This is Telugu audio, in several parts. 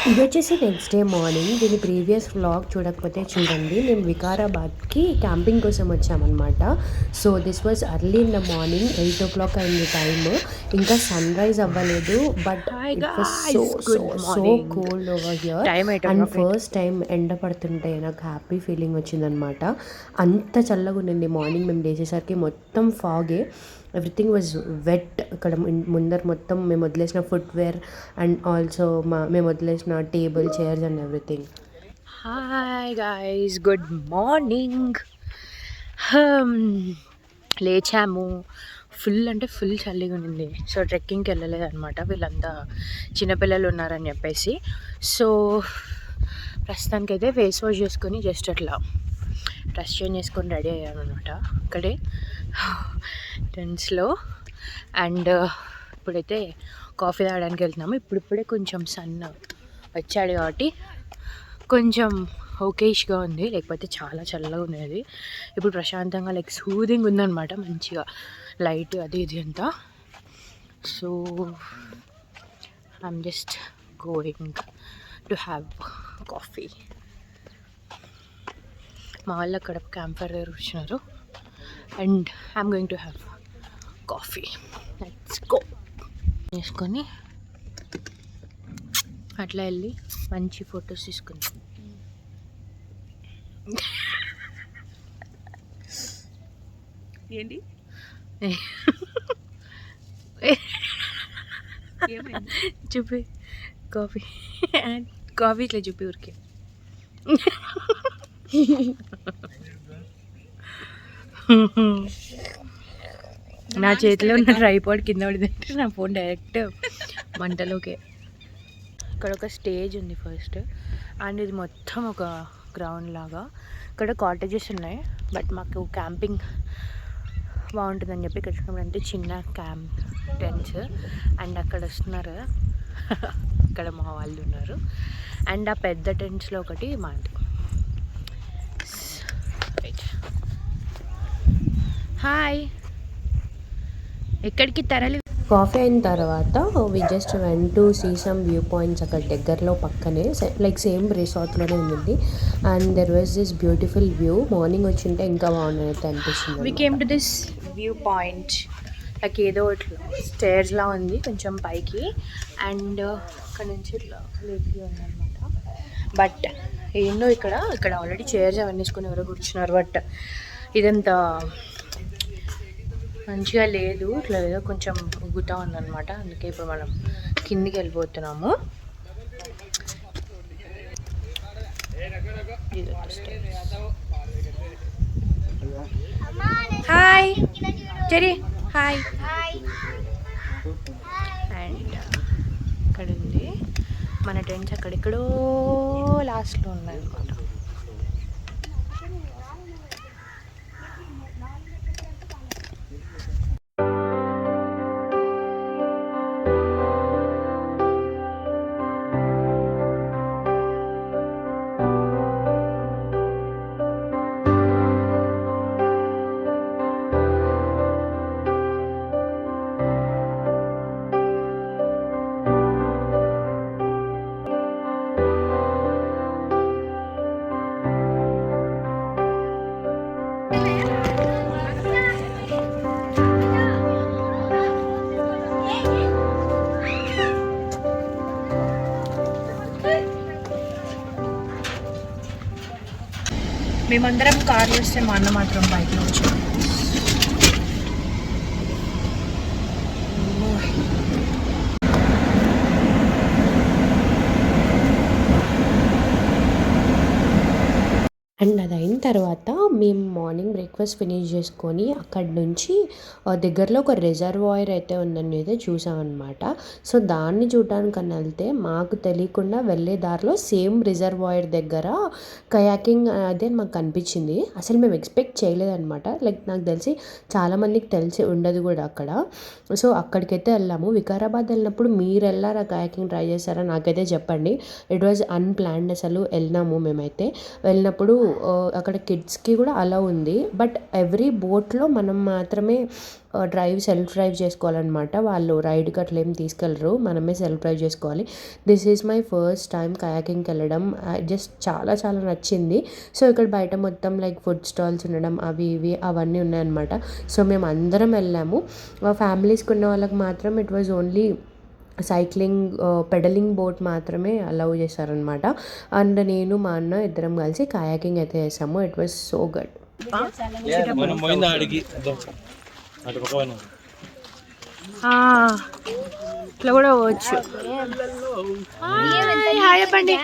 ఇదొచ్చేసి నెక్స్ట్ డే మార్నింగ్. దీని ప్రీవియస్ వ్లాగ్ చూడకపోతే చూడండి. మేము వికారాబాద్‌కి క్యాంపింగ్ కోసం వచ్చామనమాట. So, this was early in the morning 8:00 అయింది టైము. ఇంకా సన్‌రైజ్ అవ్వలేదు. But hi it was guys, good so morning. Cold over here. Time 8 and o'clock first time ఎండ పడుతుంటే నాకు హ్యాపీ ఫీలింగ్ వచ్చిందనమాట. అంత చల్లగా ఉండింది మార్నింగ్ మేము లేచేసరికి. మొత్తం ఫాగే. Everything was wet. ఇక్కడ ముందర మొత్తం మేము వదిలేసిన ఫుట్వేర్ అండ్ ఆల్సో మేము వదిలేసిన table chairs and everything. Hi guys, good morning. లేచాము. ఫుల్ అంటే ఫుల్ చలిగా ఉండింది. సో ట్రెక్కింగ్కి వెళ్ళలేదు అనమాట, వీళ్ళంతా చిన్నపిల్లలు ఉన్నారని చెప్పేసి. సో ప్రస్తుతానికైతే ఫేస్ వాష్ చేసుకొని జస్ట్ అట్లా డ్రెస్ చేంజ్ చేసుకొని రెడీ అయ్యాను అనమాట ఇక్కడే టెన్స్లో. అండ్ ఇప్పుడైతే కాఫీ తాగడానికి వెళ్తున్నాము. ఇప్పుడిప్పుడే కొంచెం సన్ వచ్చాడు కాబట్టి కొంచెం ఓకేష్గా ఉంది, లేకపోతే చాలా చల్లగా ఉండేది. ఇప్పుడు ప్రశాంతంగా లైక్ సూదింగ్ ఉందన్నమాట, మంచిగా లైట్ అది ఇది అంతా. So I'm just going to have coffee. మా వాళ్ళు అక్కడ క్యాంప్ ఫైర్ దగ్గర కూర్చున్నారు and I'm going to have coffee. Let's go వేసుకొని అట్లా వెళ్ళి మంచి ఫొటోస్ తీసుకుందాం. ఏంటి చూపి కాఫీ కాఫీ ఇట్లా చూపి ఊరికే. నా చేతిలో ఉన్న ట్రైపాడ్ కింద పడిందంటే నా ఫోన్ డైరెక్ట్ మంటలోకే. ఇక్కడ ఒక స్టేజ్ ఉంది ఫస్ట్, అండ్ ఇది మొత్తం ఒక గ్రౌండ్ లాగా. ఇక్కడ కాటేజెస్ ఉన్నాయి, బట్ మాకు క్యాంపింగ్ బాగుంటుందని చెప్పి ఇక్కడ అంటే చిన్న క్యాంప్ టెంట్స్. అండ్ అక్కడ వస్తున్నారు కదా, ఇక్కడ మా వాళ్ళు ఉన్నారు. అండ్ ఆ పెద్ద టెంట్స్లో ఒకటి మాది. హాయ్, ఎక్కడికి తరలి. కాఫీ అయిన తర్వాత we just went to see some view points. అక్కడ దగ్గరలో పక్కనే లైక్ సేమ్ రిసార్ట్లోనే ఉంది. And there was this beautiful view. Morning వచ్చింటే ఇంకా బాగుండేది అనిపిస్తుంది. We came to this view point. Like ఏదో ఇట్లా స్టేర్స్లా ఉంది కొంచెం పైకి, అండ్ ఇక్కడ నుంచి ఇట్లా లేక్ వ్యూ ఉందన్నమాట. బట్ ఏందో ఇక్కడ ఆల్రెడీ చైర్స్ అవన్నీ వేసుకొని ఎవరో కూర్చున్నారు, బట్ ఇదంతా మంచిగా లేదు. ఇట్లా ఏదో కొంచెం ఉగ్గుతూ ఉందన్నమాట. అందుకే ఇప్పుడు మనం కిందికి వెళ్ళిపోతున్నాము. Hi Cherry, hi. అండ్ ఇక్కడ ఉంది మన టెంట్స్, అక్కడెక్కడో లాస్ట్లో ఉన్నాయన్నమాట. మేమందరం కార్లు వస్తే మా అన్న మాత్రం బైక్లో వచ్చాము. అండ్ అది అయిన తర్వాత మేము మార్నింగ్ బ్రేక్ఫాస్ట్ ఫినిష్ చేసుకొని అక్కడి నుంచి దగ్గరలో ఒక రిజర్వాయర్ అయితే ఉందని అయితే చూసామన్నమాట. సో దాన్ని చూడడానికన్నా వెళ్తే మాకు తెలియకుండా వెళ్ళే దారిలో సేమ్ రిజర్వాయర్ దగ్గర కయాకింగ్ అదే మాకు కనిపించింది. అసలు మేము ఎక్స్పెక్ట్ చేయలేదన్నమాట. లైక్ నాకు తెలిసి చాలామందికి తెలిసి ఉండదు కూడా అక్కడ. సో అక్కడికైతే వెళ్ళాము. వికారాబాద్ వెళ్ళినప్పుడు మీరు వెళ్ళారా, కయాకింగ్ ట్రై చేశారా నాకైతే చెప్పండి. It was unplanned. అసలు వెళ్ళినాము మేమైతే. వెళ్ళినప్పుడు అక్కడ కిడ్స్కి కూడా అలా ఉంది. బట్ ఎవ్రీ బోట్లో మనం మాత్రమే సెల్ఫ్ డ్రైవ్ చేసుకోవాలన్నమాట. వాళ్ళు రైడ్కి అట్లా ఏం తీసుకెళ్ళరు, మనమే సెల్ఫ్ డ్రైవ్ చేసుకోవాలి. This is my first time కయాకింగ్కి వెళ్ళడం. జస్ట్ చాలా చాలా నచ్చింది. సో ఇక్కడ బయట మొత్తం లైక్ ఫుడ్ స్టాల్స్ ఉండడం అవి ఇవి అవన్నీ ఉన్నాయన్నమాట. సో మేము అందరం వెళ్ళాము. ఫ్యామిలీస్కి ఉన్న వాళ్ళకి మాత్రం it was only cycling peddling boat మాత్రమే అలౌ చేశారనమాట. అండ్ నేను మా అన్న ఇద్దరం కలిసి కయాకింగ్ అయితే చేసాము. It was so good. ఇట్లా కూడా పోవచ్చు. హాయ్ చెప్పండి.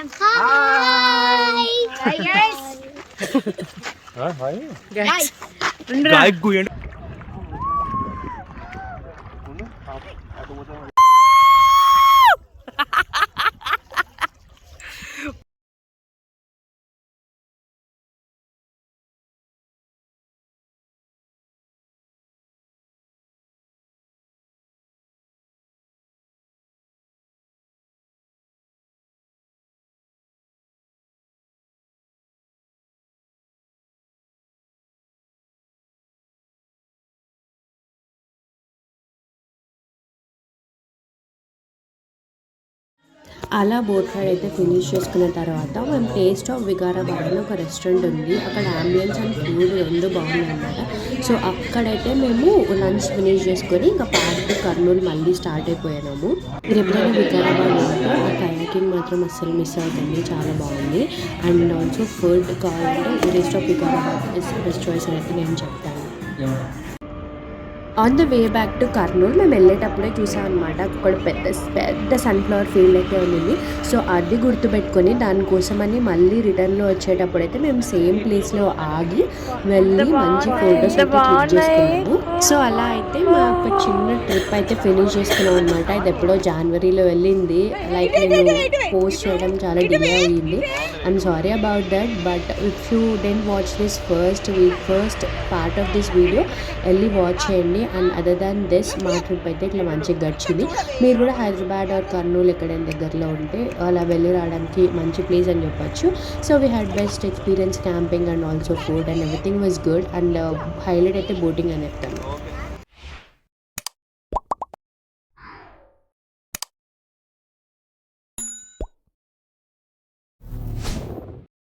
అలా బోట్ రైడ్ అయితే ఫినిష్ చేసుకున్న తర్వాత మేము టేస్ట్ ఆఫ్ వికారాబాద్ అని ఒక రెస్టారెంట్ ఉంది. అక్కడ అంబియన్స్ అండ్ ఫుడ్ రెండు బాగున్నాయి అన్నమాట. సో అక్కడైతే మేము లంచ్ ఫినిష్ చేసుకొని ఇంకా బ్యాక్ టు కర్నూలు మళ్ళీ స్టార్ట్ అయిపోయాము. మీరు ఎప్పుడైనా వికారాబాద్ ఉంటే ఆ కయాకింగ్ మాత్రం అస్సలు మిస్ అవుతుంది, చాలా బాగుంది. అండ్ ఆల్సో ఫుడ్ కావాలంటే ఈ taste of Vikarabad is best choice అని అయితే నేను చెప్తాను. On the way back to Kurnool మేము వెళ్ళేటప్పుడే చూసాం అనమాట. అక్కడ పెద్ద సన్ఫ్లవర్ ఫీల్డ్ అయితే ఉంది. సో అది గుర్తుపెట్టుకొని దానికోసమని మళ్ళీ రిటర్న్లో వచ్చేటప్పుడు అయితే మేము సేమ్ ప్లేస్లో ఆగి వెళ్ళి మంచి ఫొటోస్ అయితే క్లిక్ చేసుకున్నాము. సో అలా అయితే మా ఒక చిన్న ట్రిప్ అయితే ఫినిష్ చేసుకున్నాం అనమాట. ఇది ఎప్పుడో జనవరిలో వెళ్ళింది. లైక్ నేను పోస్ట్ చేయడం చాలా డిలే అయ్యింది. I'm sorry about that. But if you didn't watch this first part of this video వెళ్ళి వాచ్ చేయండి. అండ్ అదర్ దాన్ దిస్ మా ట్రిప్ అయితే ఇట్లా మంచిగా గడిచింది. మీరు కూడా హైదరాబాద్ ఆర్ కర్నూలు ఎక్కడైనా దగ్గరలో ఉంటే అలా వెళ్ళి రావడానికి మంచి ప్లేస్ అని చెప్పొచ్చు. So we had best experience camping and also food and everything was good. And highlight అయితే బోటింగ్ అని చెప్తాను.